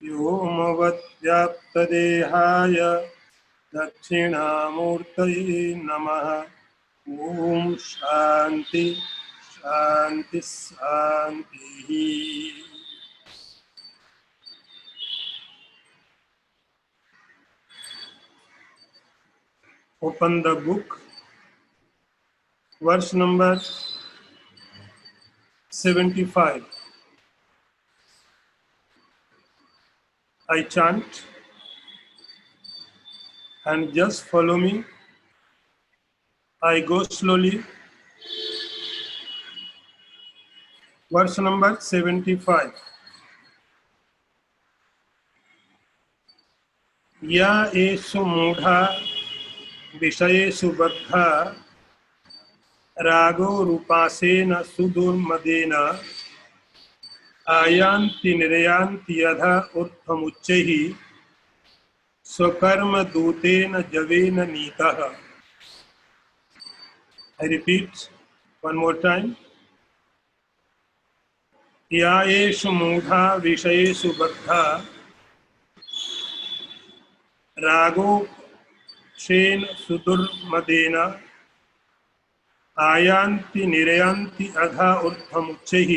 व्योमवद्व्याप्तदेहाय दक्षिणामूर्तये नमः। ओम शांति शांति शांति। Open the book, verse number 75. I chant and just follow me. I go slowly. Verse number 75. या एषु मूढ़ा विषयेषु बद्धा रागो रूपासेन सुदुर्मदेन आयान्ति निर्यान्ति यथा ऊर्ध्वमुच्चैः स्वकर्म दूतेन जवेन नीतः. I repeat one more time. या एषु मूढ़ा विषयेषु बद्धा रागो शेन सुदुर्मदेन आयान्ति निर्यान्ति अधा ऊर्ध्वमुच्चैः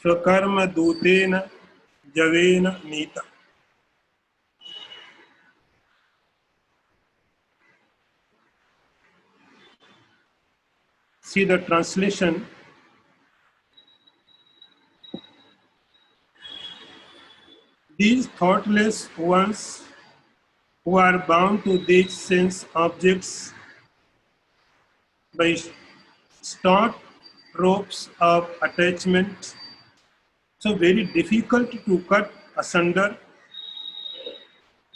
स्वकर्म दूतेन जवेन Nita. See the translation. These thoughtless ones who are bound to these sense objects by stout ropes of attachment, so very difficult to cut asunder,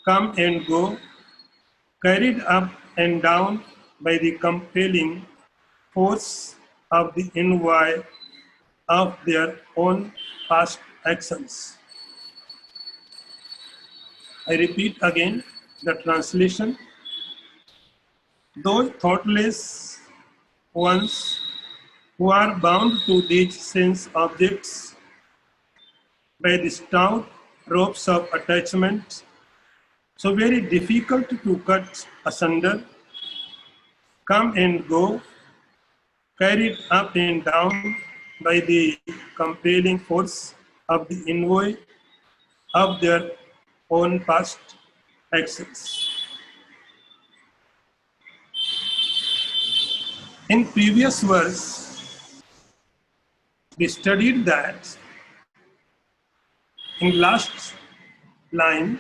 come and go, carried up and down by the compelling force of the envy of their own past actions. I repeat again the translation. Those thoughtless ones who are bound to these sense objects by the stout ropes of attachment, so very difficult to cut asunder, come and go, carried up and down by the compelling force of the envy of their own past actions. In previous verse, we studied that in last line,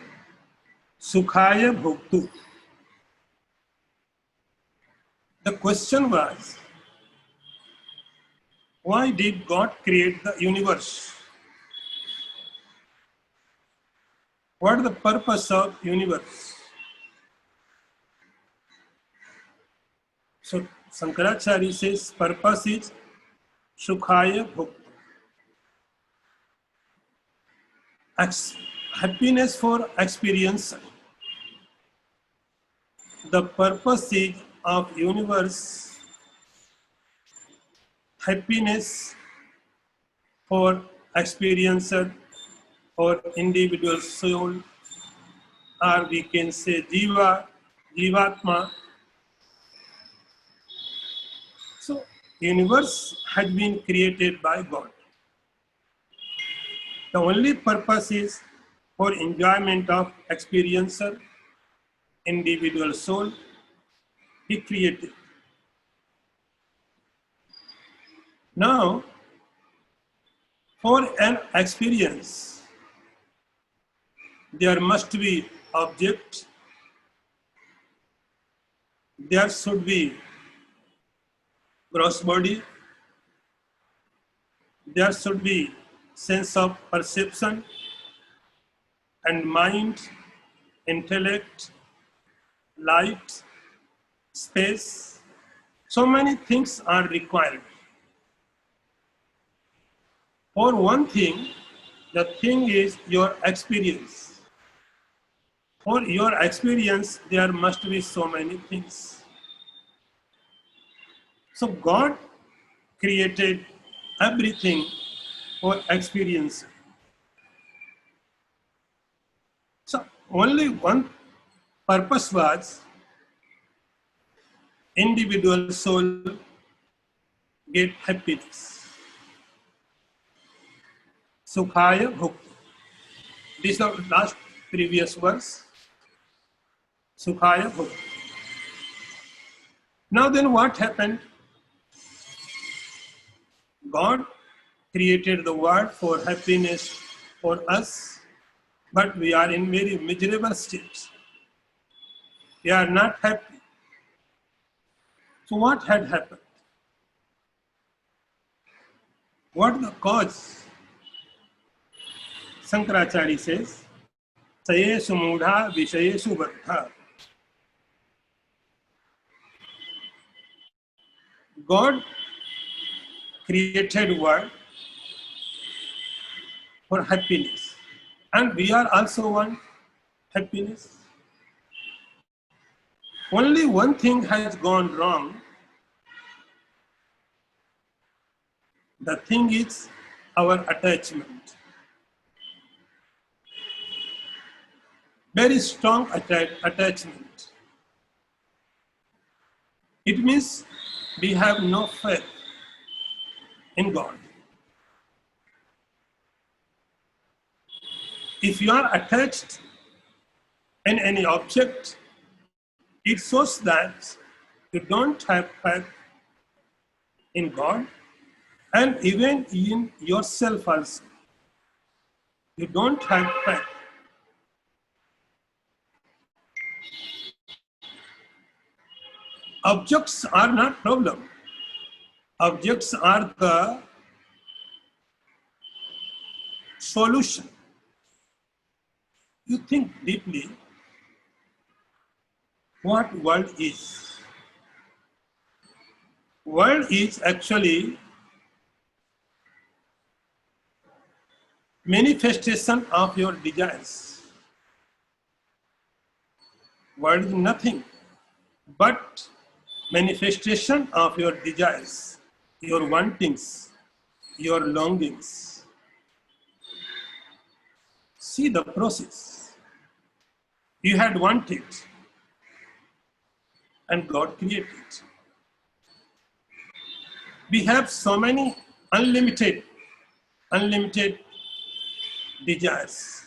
Sukhaya Bhoktu. The question was, why did God create the universe? What is the purpose of universe? So Shankaracharya says purpose is Sukhaya Bhoktu. Happiness for experience. The purpose is of universe, happiness for experiencer or individual soul, or we can say Jiva, Jivatma. So universe has been created by God. The only purpose is for enjoyment of experiencer, individual soul, He created. Now, for an experience, there must be object, there should be gross body, there should be sense of perception and mind, intellect, light, space. So many things are required. For one thing, the thing is your experience. For your experience, there must be so many things. So God created everything for experience. Only one purpose was individual soul get happiness. Sukhaya bhukti. This is the last previous verse. Sukhaya bhukti. Now then what happened? God created the world for happiness for us, but we are in very miserable states. We are not happy. So what had happened? What the cause? Shankaracharya says, Sayesu mudha vishayesu baddha. God created world for happiness. And we are also want happiness. Only one thing has gone wrong. The thing is our attachment. Very strong attachment. It means we have no faith in God. If you are attached in any object, it shows that you don't have faith in God and even in yourself also. You don't have faith. Objects are not problem. Objects are the solution. You think deeply what world is. World is actually manifestation of your desires. World is nothing but manifestation of your desires, your wantings, your longings. See the process. You had wanted and God created. We have so many unlimited desires.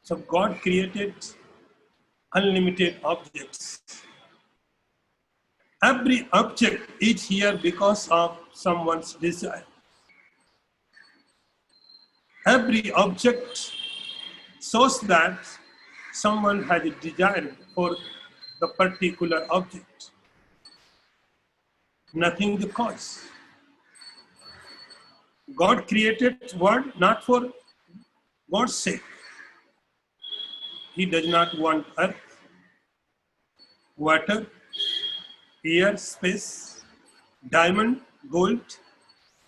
So God created unlimited objects. Every object is here because of someone's desire. Every object shows that someone has a desire for the particular object. Nothing the cause. God created world not for God's sake. He does not want earth, water, air, space, diamond, gold,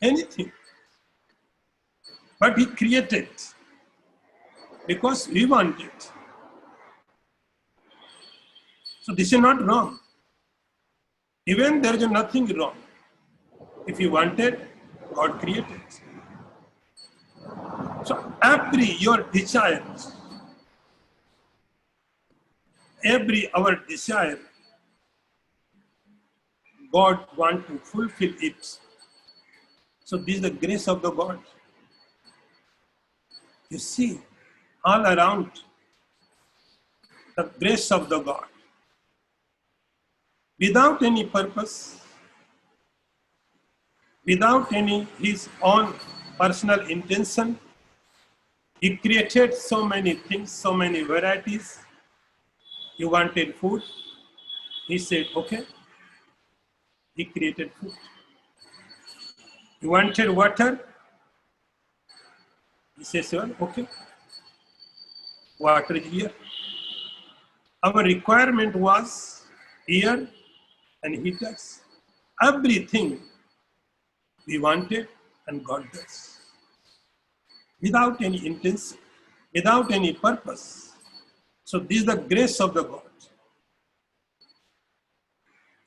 anything. But He created because we want it. So this is not wrong. Even there is nothing wrong. If you wanted, God created. So your desire, our desire, God wants to fulfill it. So this is the grace of the God. You see, all around the grace of the God. Without any purpose, without any His own personal intention, He created so many things, so many varieties. You wanted food, He said, okay. He created food. You wanted water, He says, well, okay. Water is here. Our requirement was air and He does. Everything we wanted and God does. Without any intention, without any purpose. So this is the grace of the God.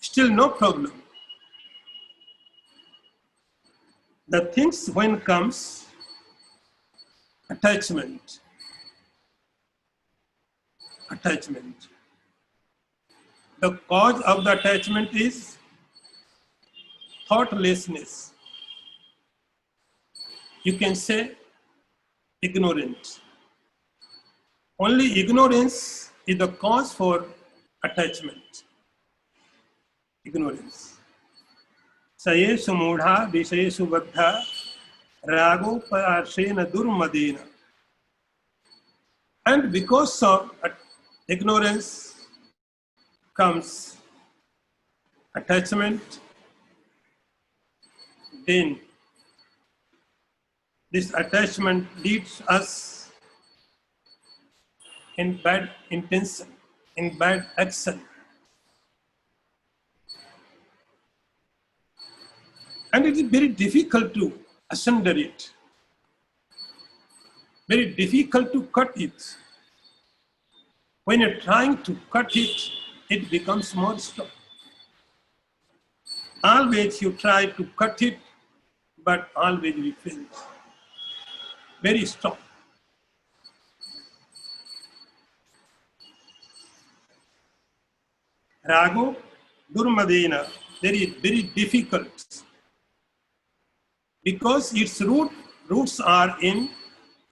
Still no problem. The things when comes attachment. attachment. The cause of the attachment is thoughtlessness. You can say ignorance. Only ignorance is the cause for attachment. Ignorance. Sayeshu mudha vishayeshu baddha rago parashena durmadena. And because of ignorance comes attachment, then this attachment leads us in bad intention, in bad action. And it is very difficult to asunder it, very difficult to cut it. When you're trying to cut it, it becomes more strong. Always you try to cut it, but always we fail. Very strong. Rago durmadena, very difficult. Because its roots are in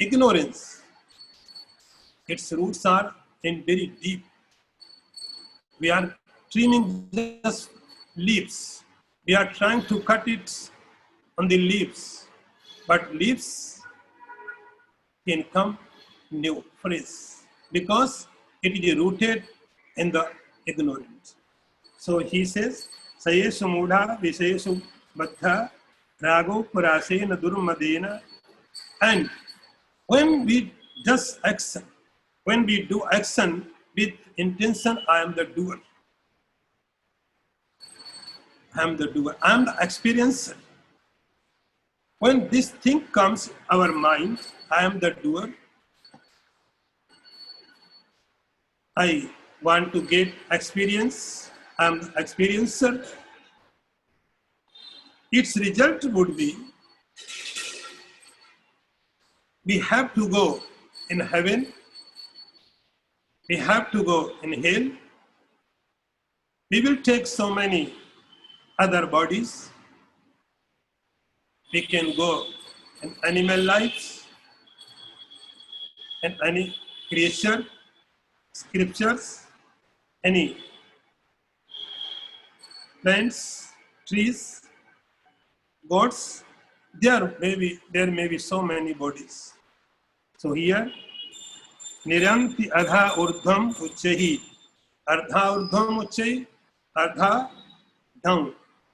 ignorance. Its roots are in very deep. We are trimming just leaves. We are trying to cut it on the leaves. But leaves can come new, fresh. Because it is rooted in the ignorance. So he says, Sayeshu mudha vishayeshu baddha rago parashena durmadena. And when we just action, when we do action with intention, I am the doer. I am the doer. I am the experiencer. When this thing comes our mind, I am the doer. I want to get experience. I am the experiencer. Its result would be we have to go in heaven, we have to go in hell, we will take so many other bodies, we can go in animal lives, and any creature, scriptures, any plants, trees, gods, there may be so many bodies. So here, niranti adha urdham uchchahi, ardha urdham uchchahi, ardha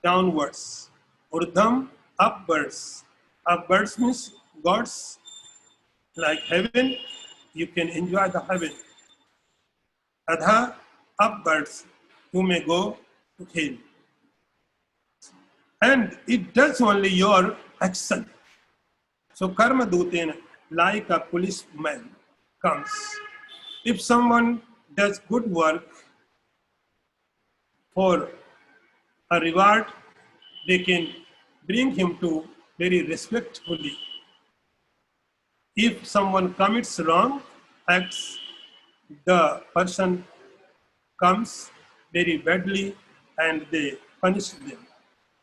downwards, urdham upwards. Upwards means gods like heaven, you can enjoy the heaven. Adha upwards, you may go to hell. And it does only your action. So karma dutena, like a policeman comes. If someone does good work for a reward, they can bring him to very respectfully. If someone commits wrong acts, the person comes very badly and they punish them.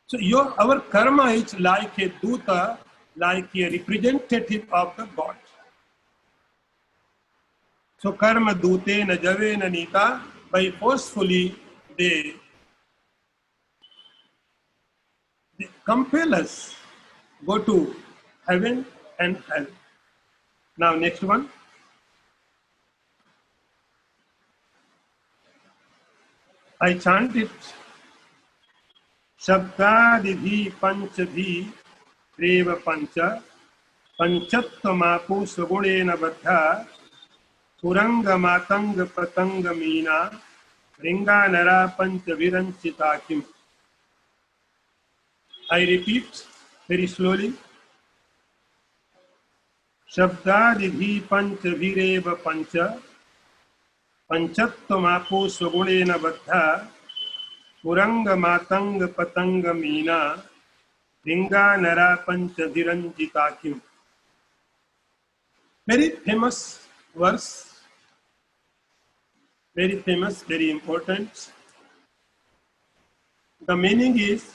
So our karma is like a duta, like a representative of the God. So karma dute na jave na nita, by forcefully they compel us go to heaven and hell. Now next one. I chant it. Shabdadibhi panchabhi reva pancha panchattamapu svagurena baddha suranga matanga patanga meena ringa nara panchaviranchitakim. I repeat very slowly. Shabdadibhi panchabhireva pancha panchattamapu svagurena baddha Puranga matanga patanga meena ringa nara panchaviranjitakim. Very famous verse. very famous, very important. The meaning is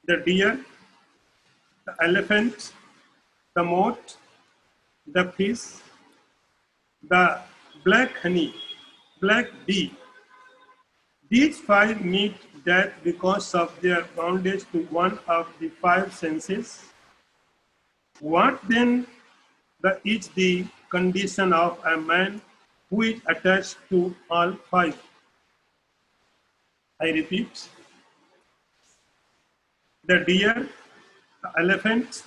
the deer, the elephant, the moat, the fish, the black honey, black bee. These five meet death because of their bondage to one of the five senses. What then is the condition of a man who is attached to all five? I repeat, the deer, the elephant,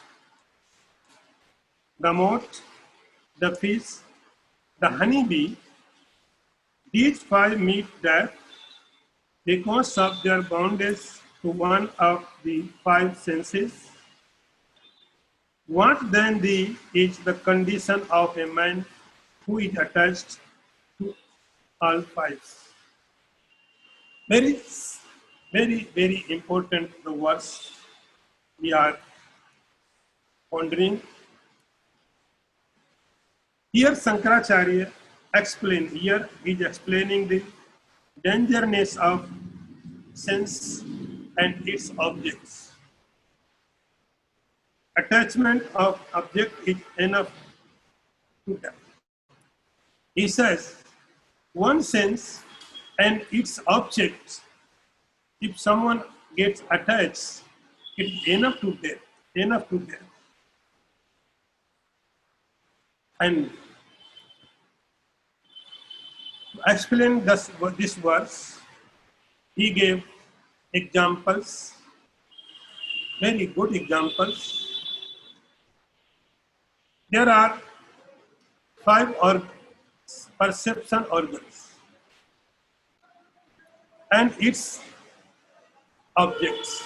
the moat, the fish, the honeybee, these five meet death because of their bondage to one of the five senses. What then is the condition of a man who is attached to all five? Very, very important the verse we are pondering. Here Shankaracharya he is explaining the dangerousness of sense and its objects. Attachment of object is enough to them. He says, one sense and its objects, if someone gets attached, it's enough to death, enough to death. And to explain this verse, he gave examples, very good examples. There are five perception organs and its objects.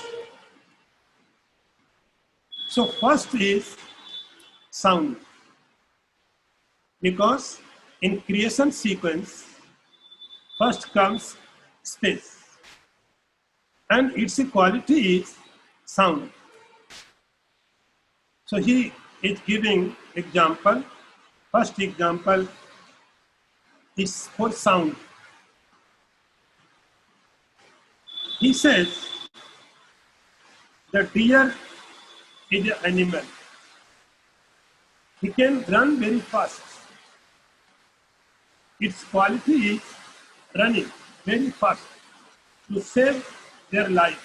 So first is sound, because in creation sequence, first comes space, and its quality is sound. So he is giving example. First example is for sound. He says the deer is an animal. He can run very fast. Its quality is running very fast to save their lives.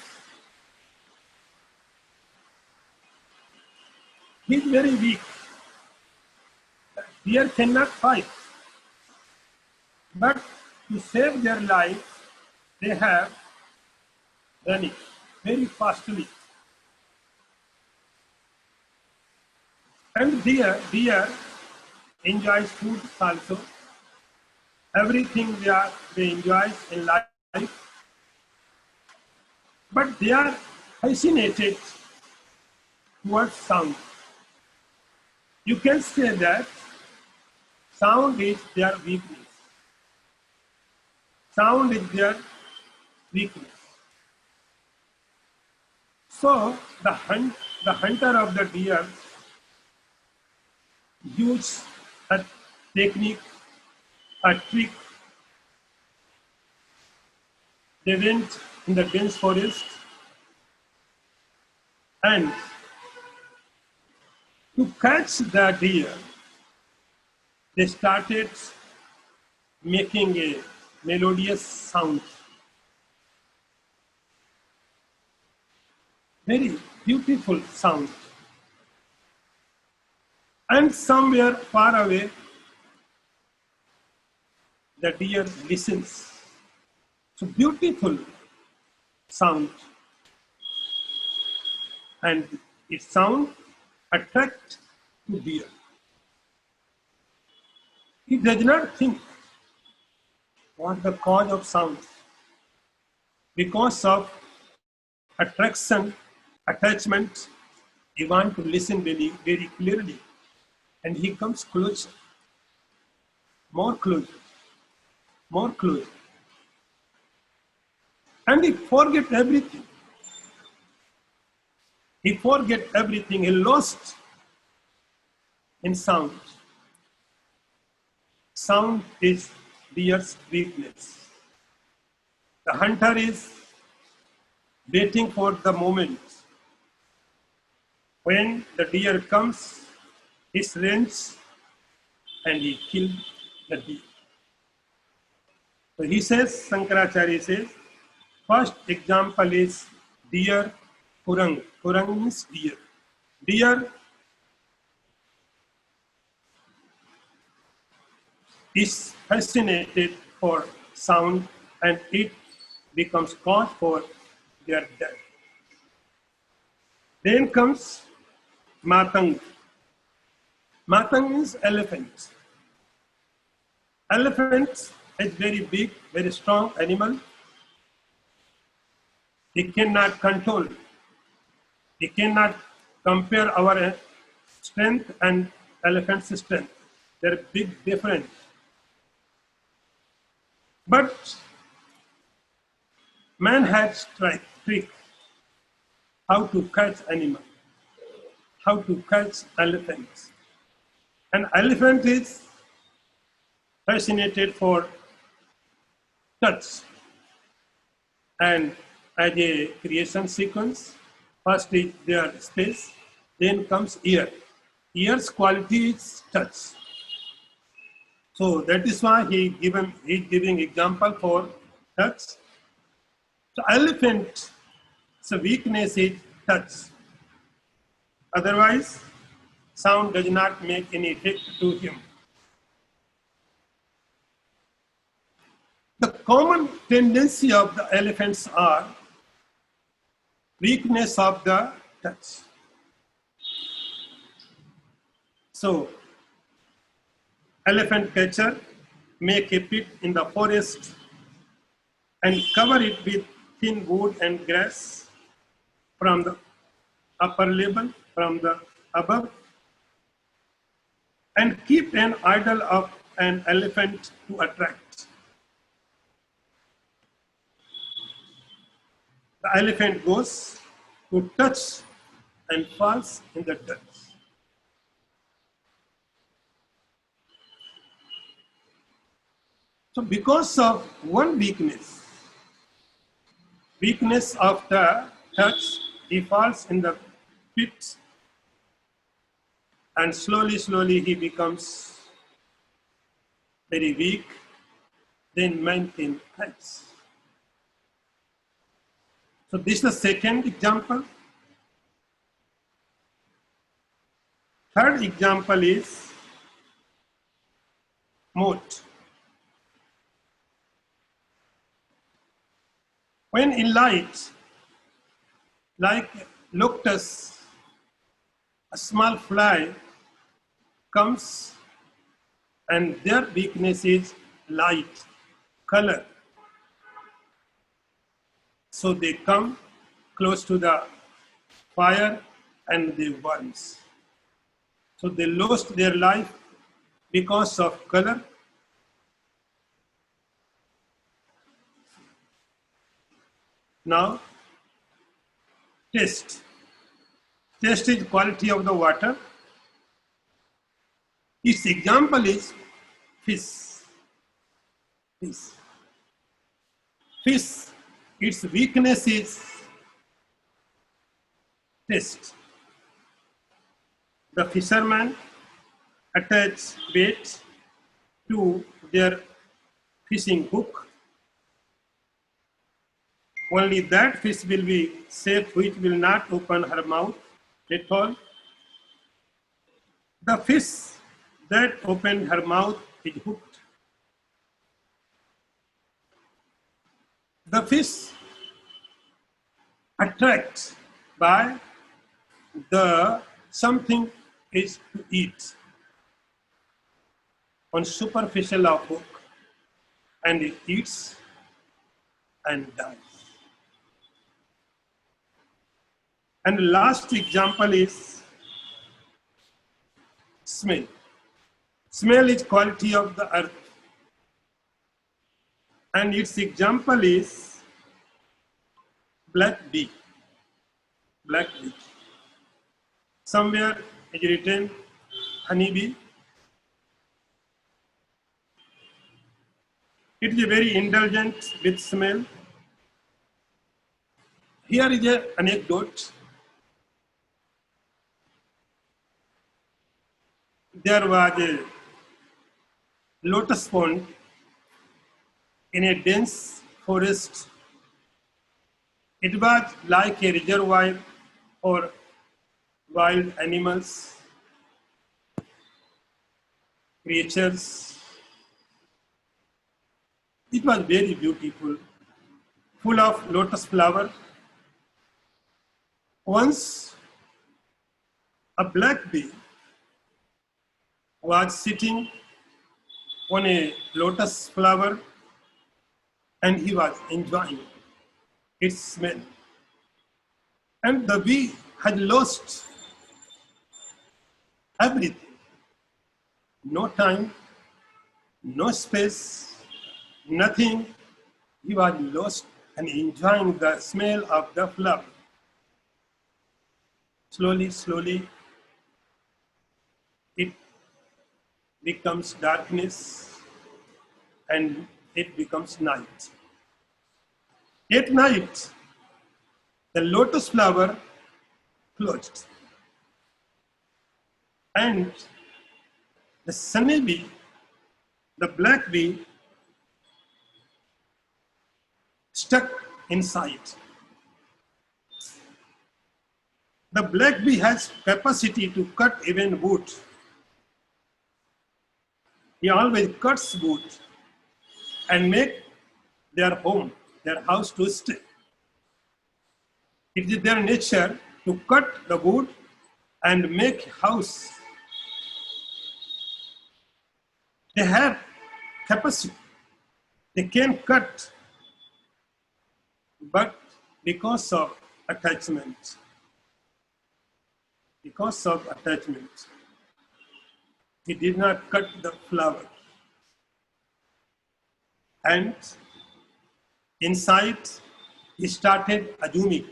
He is very weak. Deer cannot fight. But to save their lives, they have running very fastly. And deer enjoys food also. Everything they enjoy in life. But they are fascinated towards sound. You can say that sound is their weakness. Sound is their weakness. So the hunter of the deer used a technique, a trick. They went in the dense forest and to catch the deer, they started making a melodious sound. Very beautiful sound. And somewhere far away, the deer listens. So beautiful sound. And its sound attracts to deer. He does not think what the cause of sound. Because of attraction, attachment, he wants to listen very, very clearly. And he comes closer, more closer, more closer. And he forget everything. He forget everything. He lost in sound. Sound is deer's weakness. The hunter is waiting for the moment when the deer comes, he runs and he kills the deer. So he says, Shankaracharya says, first example is deer kurang. Kurang means deer. Deer is fascinated for sound and it becomes cause for their death. Then comes matang. Matang means elephant. Elephant is very big, very strong animal. He cannot control. He cannot compare our strength and elephant's strength. They're big different. But man has trick how to catch animal, how to catch elephants. An elephant is fascinated for touch. And as a creation sequence, first is their space, then comes ear. Ear's quality is touch. So that is why he's giving example for touch. So elephant's weakness is touch. Otherwise, sound does not make any effect to him. The common tendency of the elephants are weakness of the touch. So, elephant catcher make a pit in the forest and cover it with thin wood and grass from the upper level, from the above, and keep an idol of an elephant to attract. The elephant goes to touch and falls in the touch. So because of one weakness of the touch, he falls in the pit and slowly he becomes very weak, then maintain heights. So this is the second example. Third example is moat. When in light, like locutus, a small fly comes and their weakness is light, color. So they come close to the fire and they burn. So they lost their life because of color. Now, taste. Taste is quality of the water. Its example is fish. Fish, its weakness is taste. The fishermen attach bait to their fishing hook. Only that fish will be safe which will not open her mouth at all. The fish that opened her mouth is hooked. The fish attracts by the something is to eat on superficial of hook and it eats and dies. And the last example is smell. Smell is quality of the earth. And its example is black bee. Black bee. Somewhere is written honeybee. It is very indulgent with smell. Here is an anecdote. There was a lotus pond in a dense forest. It was like a reservoir for wild animals, creatures. It was very beautiful, full of lotus flower. Once a black bee was sitting on a lotus flower and he was enjoying its smell. And the bee had lost everything. No time, no space, nothing. He was lost and enjoying the smell of the flower. Slowly, slowly, it becomes darkness and it becomes night. At night, the lotus flower closed and the sunny bee, the black bee, stuck inside. The black bee has capacity to cut even wood. He always cuts wood and make their home, their house to stay. It is their nature to cut the wood and make house. They have capacity. They can cut, but because of attachment, he did not cut the flower. And inside, he started assuming.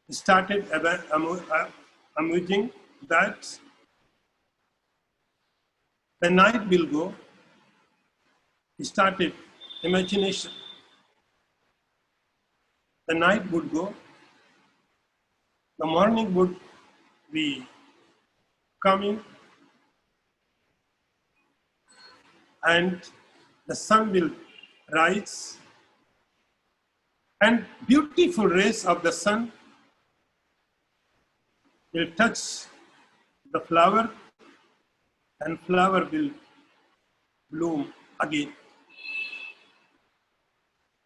He started amusing that the night will go. He started imagination. The night would go. The morning would be coming. And the sun will rise. And beautiful rays of the sun will touch the flower and flower will bloom again.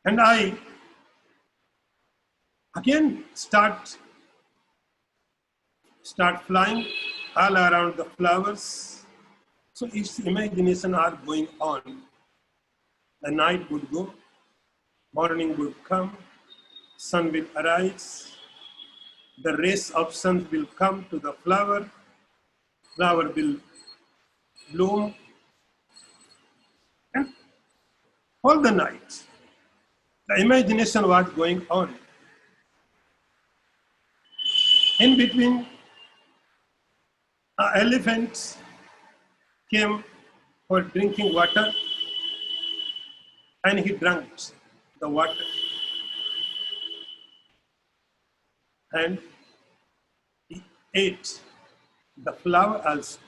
And I again start flying all around the flowers. So its imagination are going on. The night would go, morning would come, sun will arise, the rays of sun will come to the flower, flower will bloom, and all the night, the imagination was going on. In between, an elephant came for drinking water and he drank the water. And he ate the flower also.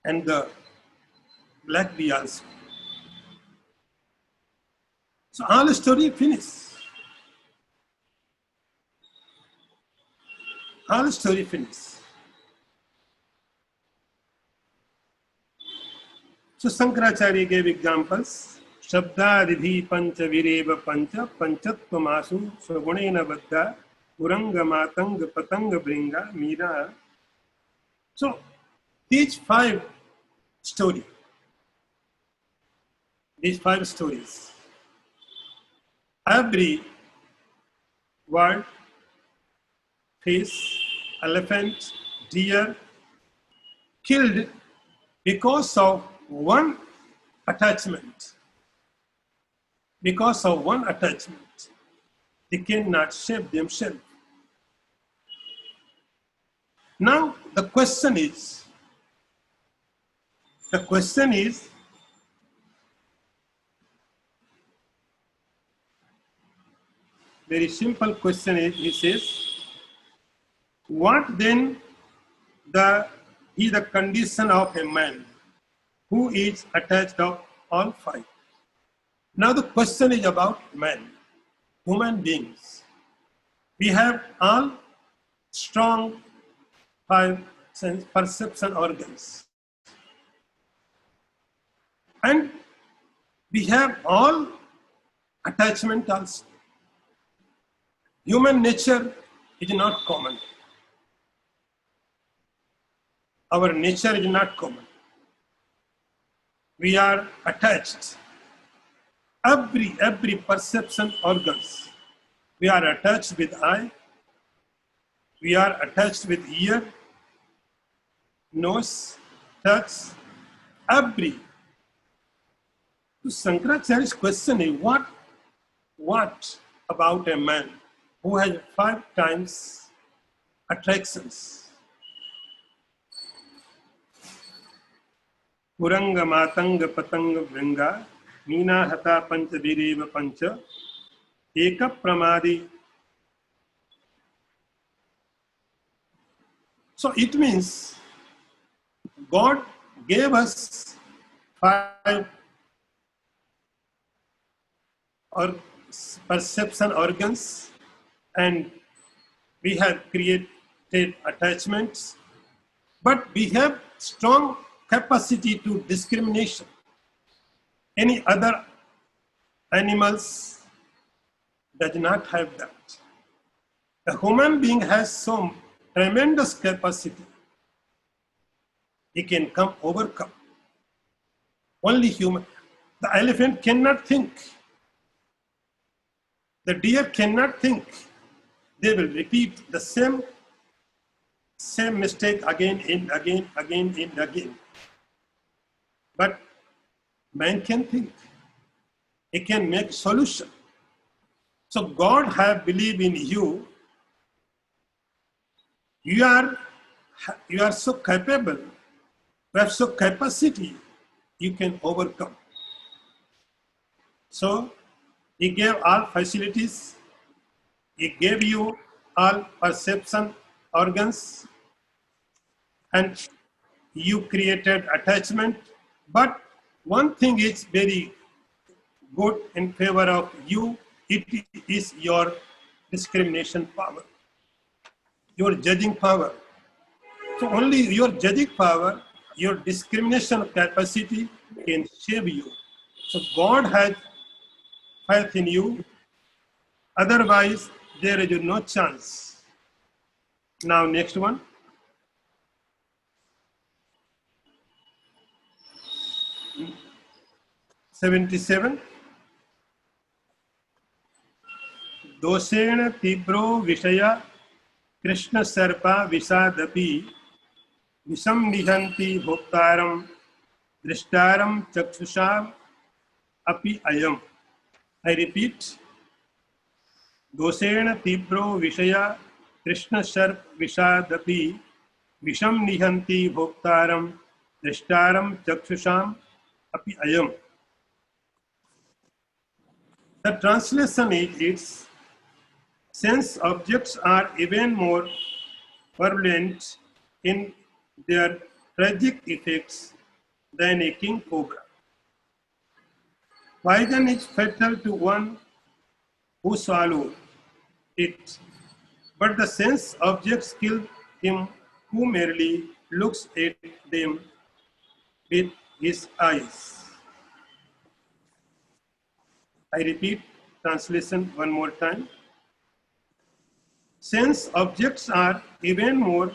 And the black bee also. So all the story finished. All the story finished. So Shankaracharya gave examples. Shabdadidhi pancha vireva pancha panchatvamasu swagunena baddha uranga matanga patanga bringa mira. So these five stories, every word, fish, elephant, deer, killed because of one attachment. Because of one attachment, they cannot save themselves. Now the question is, The question is, very simple question is, he says, what then is the condition of a man who is attached of all five? Now the question is about man, human beings. We have all strong five sense perception organs. And we have all attachment also. Human nature is not common. Our nature is not common. We are attached. Every perception organs. We are attached with eye. We are attached with ear, nose, touch, every. So Shankaracharya's question is, what about a man who has 5 times attractions? Puranga matanga patanga vringa, Meena hata pancha vireva pancha, eka pramadi. So it means God gave us 5 or perception organs, and we have created attachments, but we have strong capacity to discrimination. Any other animals does not have that. A human being has some tremendous capacity. He can overcome. Only human. The elephant cannot think. The deer cannot think. They will repeat the same mistake again and again. But man can think. He can make solution. So God have believed in you. You are so capable. You have so capacity. You can overcome. So He gave all facilities. He gave you all perception organs, and you created attachment. But one thing is very good in favor of you, it is your discrimination power, your judging power. So only your judging power, your discrimination capacity can save you. So God has faith in you. Otherwise, there is no chance. Now, next one. $77. दोषेण तीव्रो विषय कृष्ण सर्पा विषादपि विषम निहन्ति भोक्तारं दृष्टारं चक्षुषा अपि अयम्. I repeat. दोषेण तीव्रो विषय कृष्ण सर्प विषादपि विषम निहन्ति भोक्तारं दृष्टारं चक्षुषाम अपि अयम्. The translation is its sense objects are even more virulent in their tragic effects than a king cobra. Poison is fatal to one who swallows it, but the sense objects kill him who merely looks at them with his eyes. I repeat translation one more time. Sense objects are even more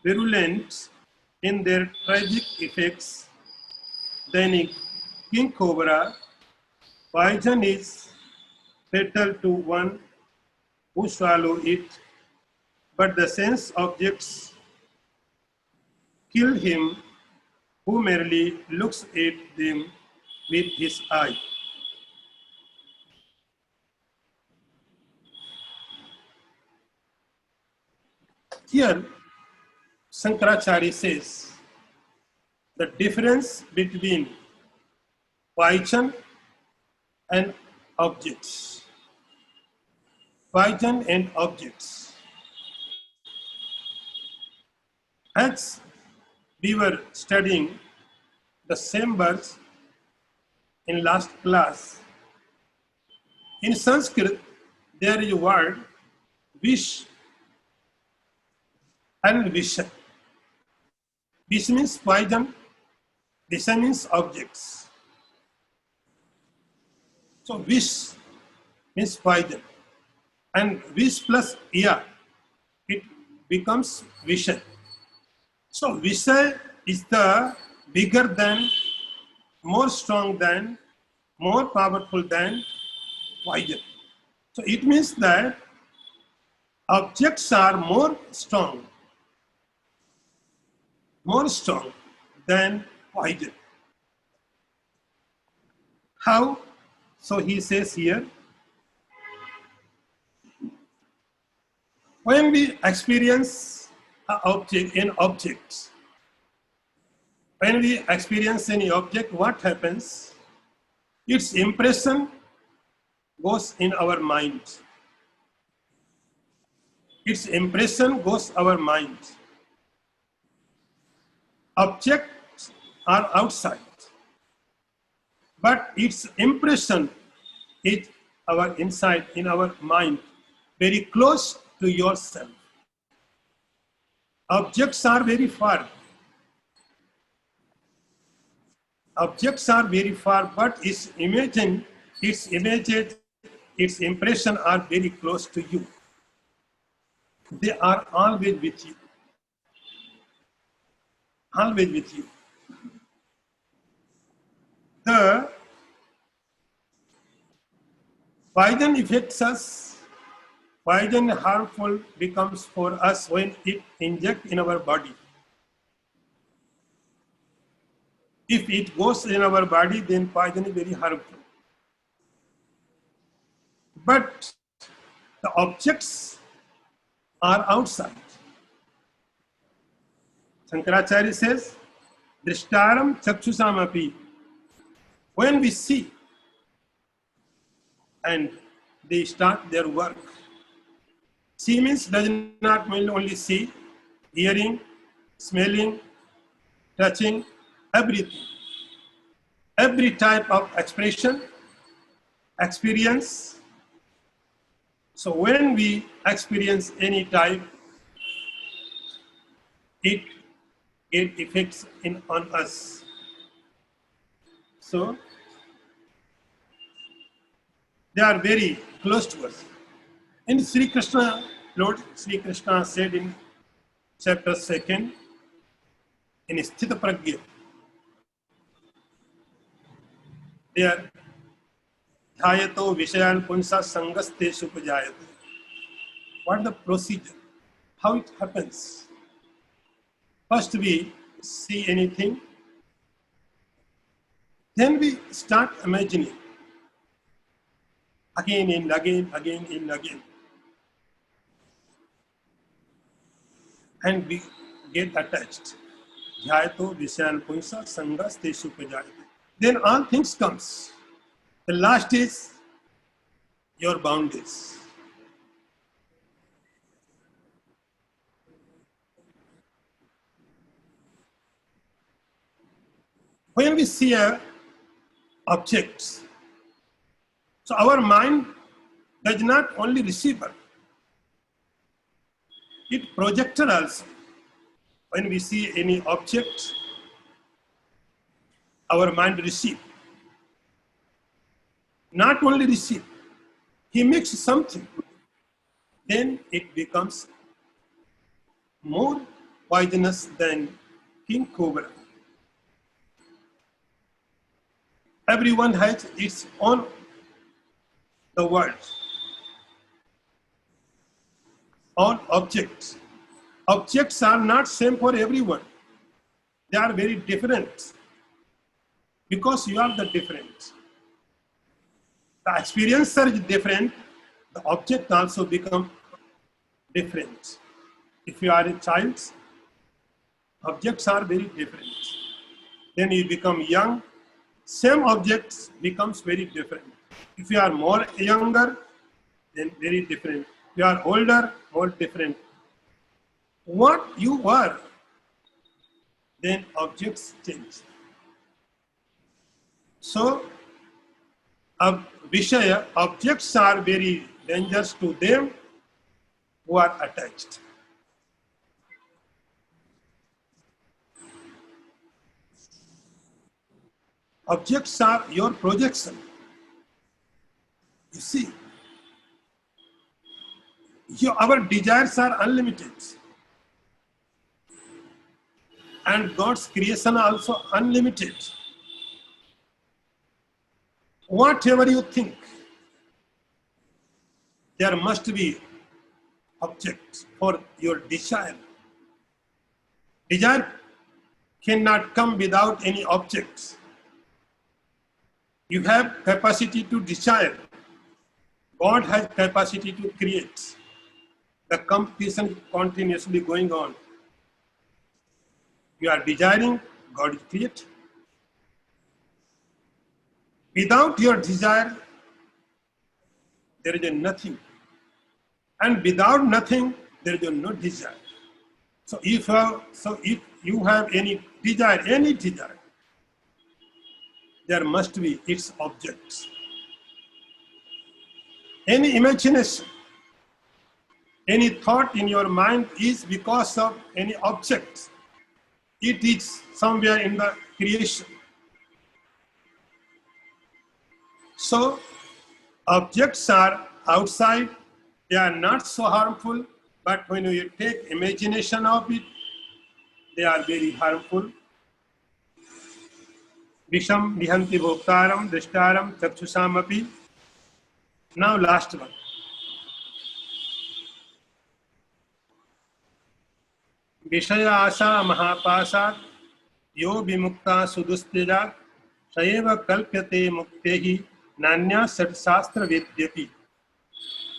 virulent in their tragic effects than a king cobra. Poison is fatal to one who swallows it, but the sense objects kill him who merely looks at them with his eye. Here, Shankaracharya says, the difference between poison and objects. Poison and objects. As we were studying the same words in last class, in Sanskrit there is a word vish and visha. Vish means poison, visha means objects. So vish means poison, and vish plus ya, it becomes visha. So visha is the bigger than, more strong than, more powerful than poison. So it means that objects are more strong than poison. How? So he says here, when we experience an object, when we experience any object, what happens? Its impression goes in our mind. Its impression goes our mind. Objects are outside, but its impression is our inside, in our mind, very close to yourself. Objects are very far. Objects are very far, but its images, its impression are very close to you. They are always with you. Always with you. The poison affects us. Poison harmful becomes for us when it injects in our body. If it goes in our body, then poison is very harmful. But the objects are outside. Shankaracharya says, Drishtaram chakshusamapi. When we see, and they start their work. See means does not mean only see, hearing, smelling, touching, everything. Every type of expression, experience. So when we experience any type, it affects on us. So they are very close to us. In Sri Krishna, Lord Sri Krishna said in chapter 2, in Sthita Pragya, there, Dhyato Vishayan Punsa Sangaste Supajayate. What the procedure? How it happens? First we see anything, then we start imagining again and again, again and again. And we get attached. Dhyato Vishayan Punsa Sangaste Supajayate. Then all things comes. The last is your boundaries. When we see objects, so our mind does not only receive it projected also. When we see any object, our mind receive. Not only receive, he makes something, then it becomes more poisonous than king cobra. Everyone has its own the world, own objects. Objects are not same for everyone. They are very different because you are the different. The experiencer is different, the object also become different. If you are a child, objects are very different. then you become young, same objects becomes very different. If you are more younger, then very different. If you are older, more different. What you were, then objects change. So, Vishaya, objects are very dangerous to them who are attached. Objects are your projection. You see, our desires are unlimited. And God's creation also unlimited. Whatever you think, there must be objects for your desire. Desire cannot come without any objects. You have capacity to desire. God has capacity to create. The competition is continuously going on. You are desiring, God is create. Without your desire, there is a nothing. And without nothing, there is no desire. So if you have any desire, there must be its objects. Any imagination, any thought in your mind is because of any object. It is somewhere in the creation. So objects are outside, they are not so harmful, but when you take imagination of it, they are very harmful. Visham nihanti bhoktaram drishtaram chakshusamapi. Now last one. Vishaya asa mahapasat yo vimukta sudustejat sayeva kalpyate muktehi nanya satsastra vidyapi.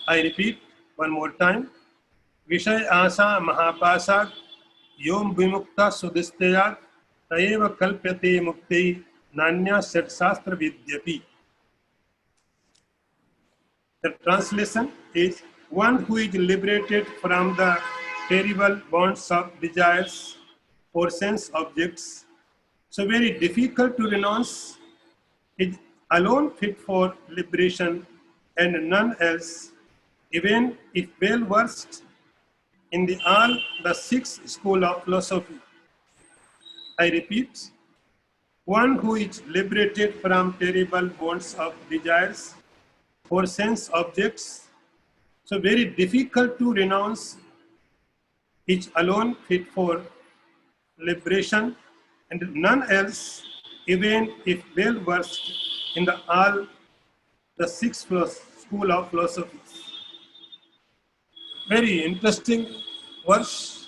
I repeat one more time. Vishaya asa mahapasat yo vimukta sudustejat sayeva kalpyate muktehi nanya satsastra vidyapi. The translation is one who is liberated from the terrible bonds of desires for sense objects, so very difficult to renounce, is alone fit for liberation and none else, even if well versed in the sixth school of philosophy. I repeat, one who is liberated from terrible bonds of desires for sense objects, so very difficult to renounce, is alone fit for liberation and none else, even if well versed in the sixth school of philosophy. Very interesting verse.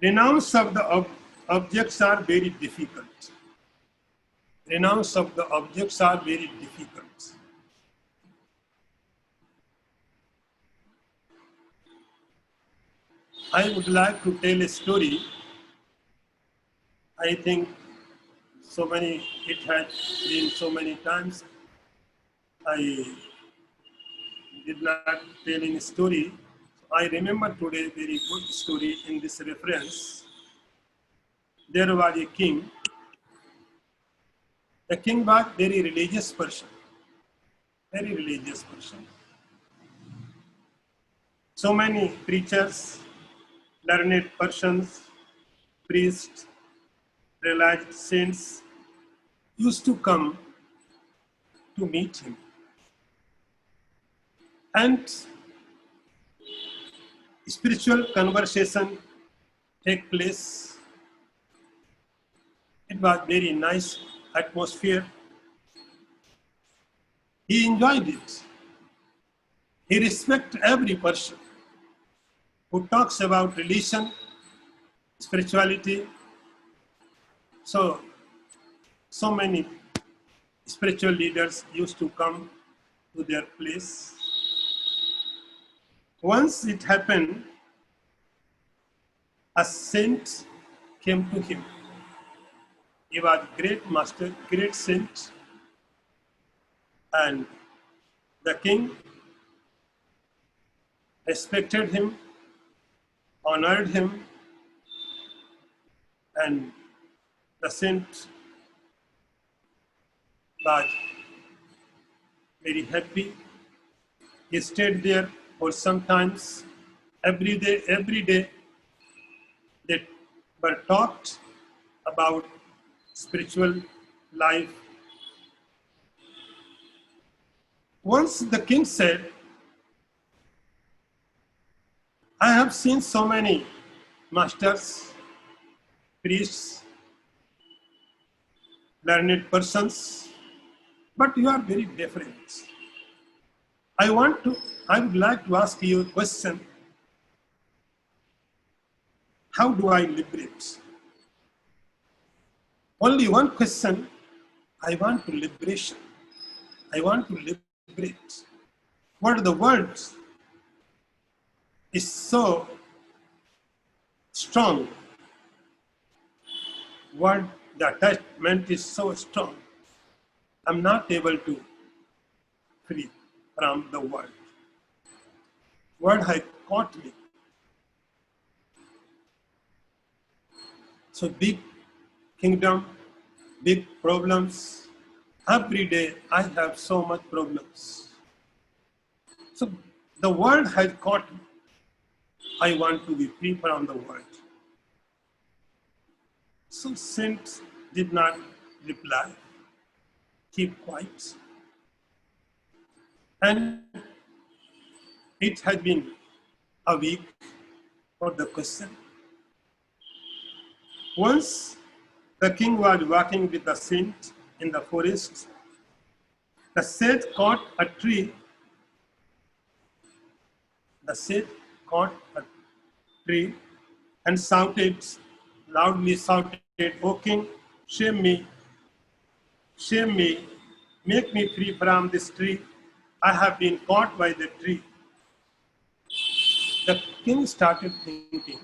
Renounce of the objects are very difficult. Renounce of the objects are very difficult. I would like to tell a story. I think it had been so many times. I did not tell any story. I remember today a very good story in this reference. There was a king. The king was very religious person. Very religious person. So many preachers, learned persons, priests, realized saints used to come to meet him. And spiritual conversation take place. It was very nice atmosphere. He enjoyed it. He respects every person who talks about religion, spirituality. So many spiritual leaders used to come to their place. Once it happened, a saint came to him. He was great master, great saint, and the king respected him, honored him, and the saint was very happy. He stayed there for some times. Every day, they were talked about spiritual life. Once the king said, I have seen so many masters, priests, learned persons, but you are very different. I would like to ask you a question. How do I liberate? Only one question. I want to liberation. I want to liberate. What the word is so strong. What the attachment is so strong. I'm not able to free from the word. Word has caught me. So big kingdom, big problems. Every day I have so much problems. So the world has caught me. I want to be free from the world. So saint did not reply. Keep quiet. And it had been a week for the question. Once the king was walking with the saint in the forest. The sage caught a tree. The sage caught a tree and shouted, loudly shouted, O king, shame me, make me free from this tree. I have been caught by the tree. The king started thinking,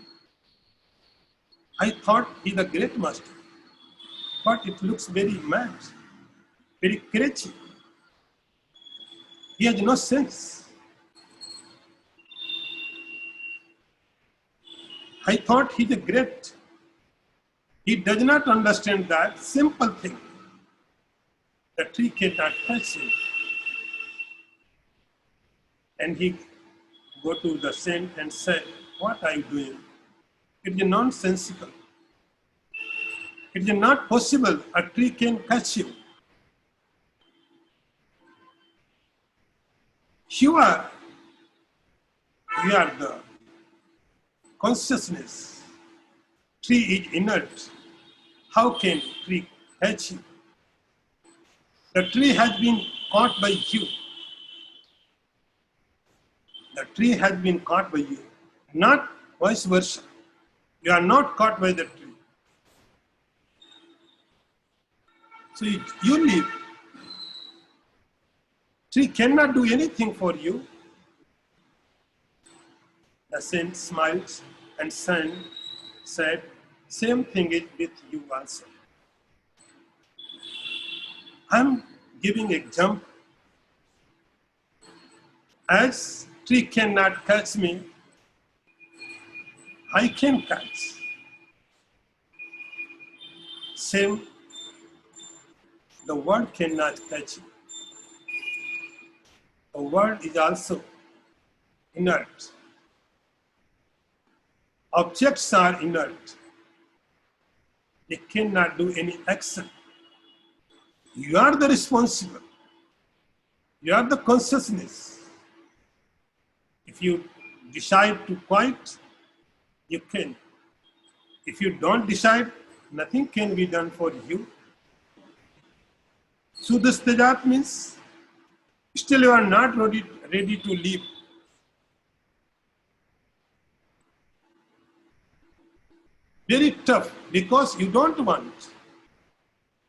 I thought he's a great master, but it looks very mad, very crazy. He has no sense. I thought he's a great. He does not understand that simple thing. The tree cannot touch him. And he go to the saint and said, what are you doing? It is nonsensical. It is not possible. A tree can catch you. You are the consciousness. Tree is inert. How can tree catch you? The tree has been caught by you. The tree has been caught by you, not vice versa. You are not caught by the tree. So you live. Tree cannot do anything for you. The saint smiled and said, same thing is with you also. I'm giving example. As tree cannot catch me, I can catch. Same, the world cannot catch you. The world is also inert. Objects are inert. They cannot do any action. You are the responsible. You are the consciousness. If you decide to quiet, you can. If you don't decide, nothing can be done for you. Sudastajat means still you are not ready to leave. Very tough because you don't want.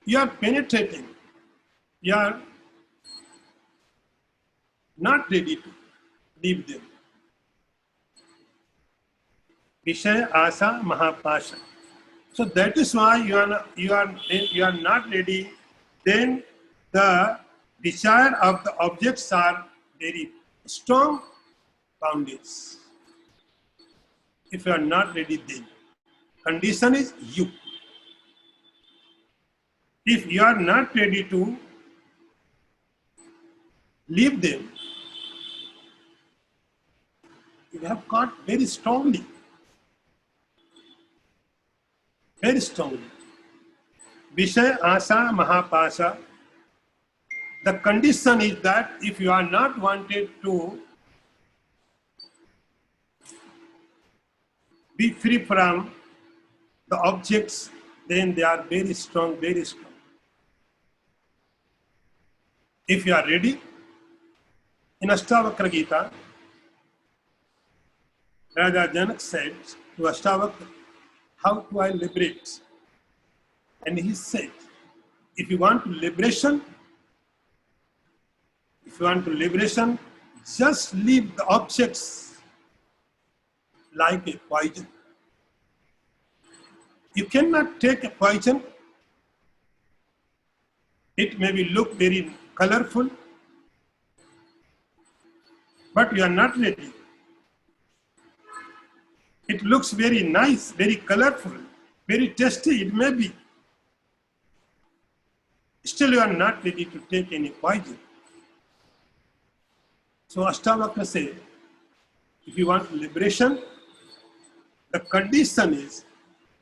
You are penetrating. You are not ready to leave them. Vishaya Asa Mahapasha. So that is why you are not ready. Then the desire of the objects are very strong boundaries. If you are not ready, then condition is you. If you are not ready to leave them, you have got very strongly. Very strongly. Vishaya Asa Mahapasa. The condition is that if you are not wanted to be free from the objects, then they are very strong, very strong. If you are ready, in Ashtavakra Gita, Raja Janak said to Ashtavakra, how do I liberate? And he said, if you want liberation, just leave the objects like a poison. You cannot take a poison. It may be look very colorful, but you are not ready. It looks very nice, very colorful, very tasty, it may be. Still you are not ready to take any poison. So Ashtavakra says, if you want liberation, the condition is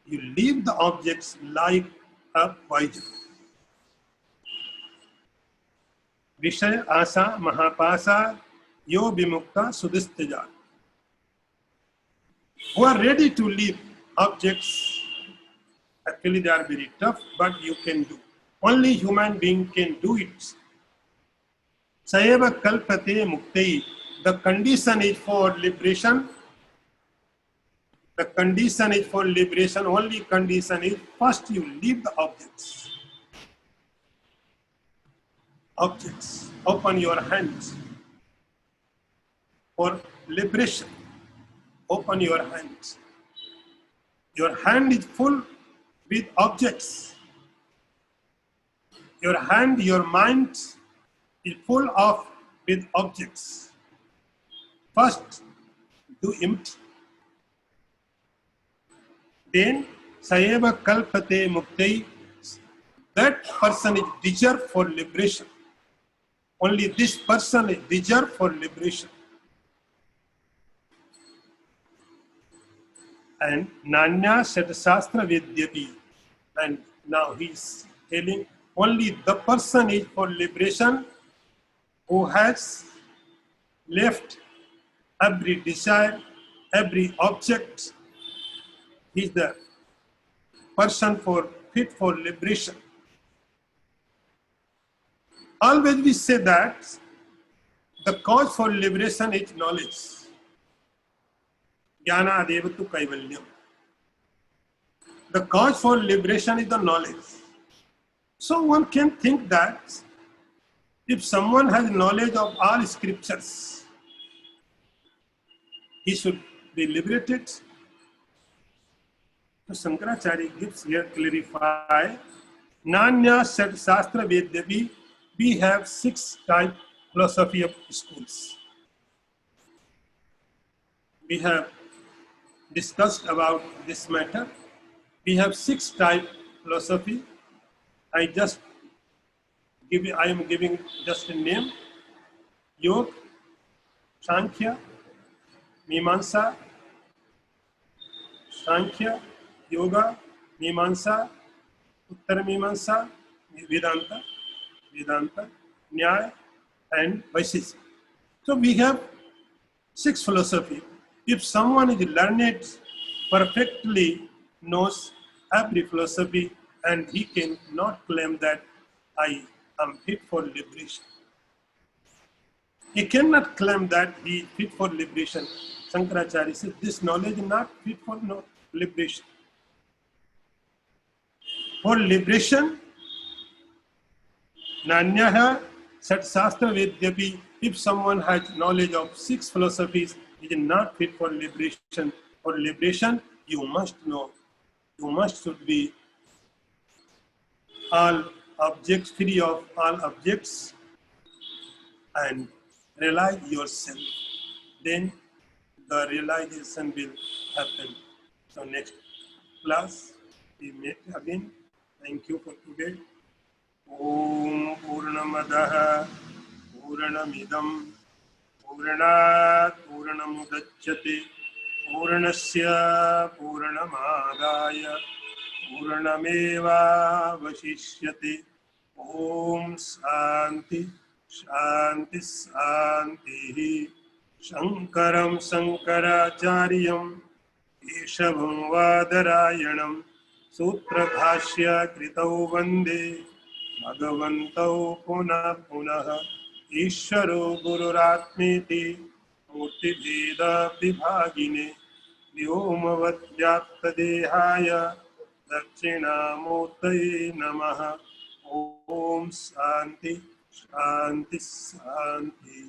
you leave the objects like a poison. Vishaya Asa Mahapasa Yo Vimukta Sudistija. Who are ready to leave objects, actually they are very tough, but you can do. Only human being can do it. Sayeva kalpate muktei. The condition is for liberation. The condition is for liberation. Only condition is first you leave the objects. Objects. Open your hands for liberation. Open your hands. Your hand is full with objects. Your hand, your mind is full of with objects. First, do empty. Then, Sayeva Kalpate Muktei, that person is deserved for liberation. Only this person is deserved for liberation. And Nanya Shastra Vidyapi. And now he is telling only the person is for liberation who has left every desire, every object. He is the person fit for liberation. Always we say that the cause for liberation is knowledge. Jnana Devatu Kaivalyam. The cause for liberation is the knowledge. So one can think that if someone has knowledge of all scriptures, he should be liberated. So Shankaracharya gives here clarify, Nanya Shastra Vedyavi, we have 6 type philosophy of schools. We have discussed about this matter. We have 6 type philosophy. I am giving just a name. Yoga, Sankhya, Mimamsa, Sankhya, Yoga, Mimamsa, Uttara Mimamsa, Vedanta, Nyaya, and Vaisheshika. So we have 6 philosophy. If someone is learned, perfectly knows every philosophy, and he can not claim that I am fit for liberation. He cannot claim that he is fit for liberation. Shankaracharya says this knowledge is not fit for liberation. For liberation, Nanyaha Sat Shastra Vedyapi, if someone has knowledge of 6 philosophies, he is not fit for liberation. For liberation, you must know, you must should be all objects, free of all objects, and realize yourself. Then the realization will happen. So next class we meet again. Thank you for today. Om Purnamadah Purnamidam Purnat Purnamudachyate Purnasya Purnamadaya Purnameva Vashishyate. Om Shanti Shanti Shanti. Shankaram Shankaracharyam केशवं वादरायणं सूत्रभाष्य कृतौ वन्दे भगवन्तौ पुनः पुनः ईश्वरो गुरुरात्मेति मूर्तिभेद विभागिने व्योमवद्व्याप्तदेहाय दक्षिणामूर्तये नमः ओम शांति शांति शांति।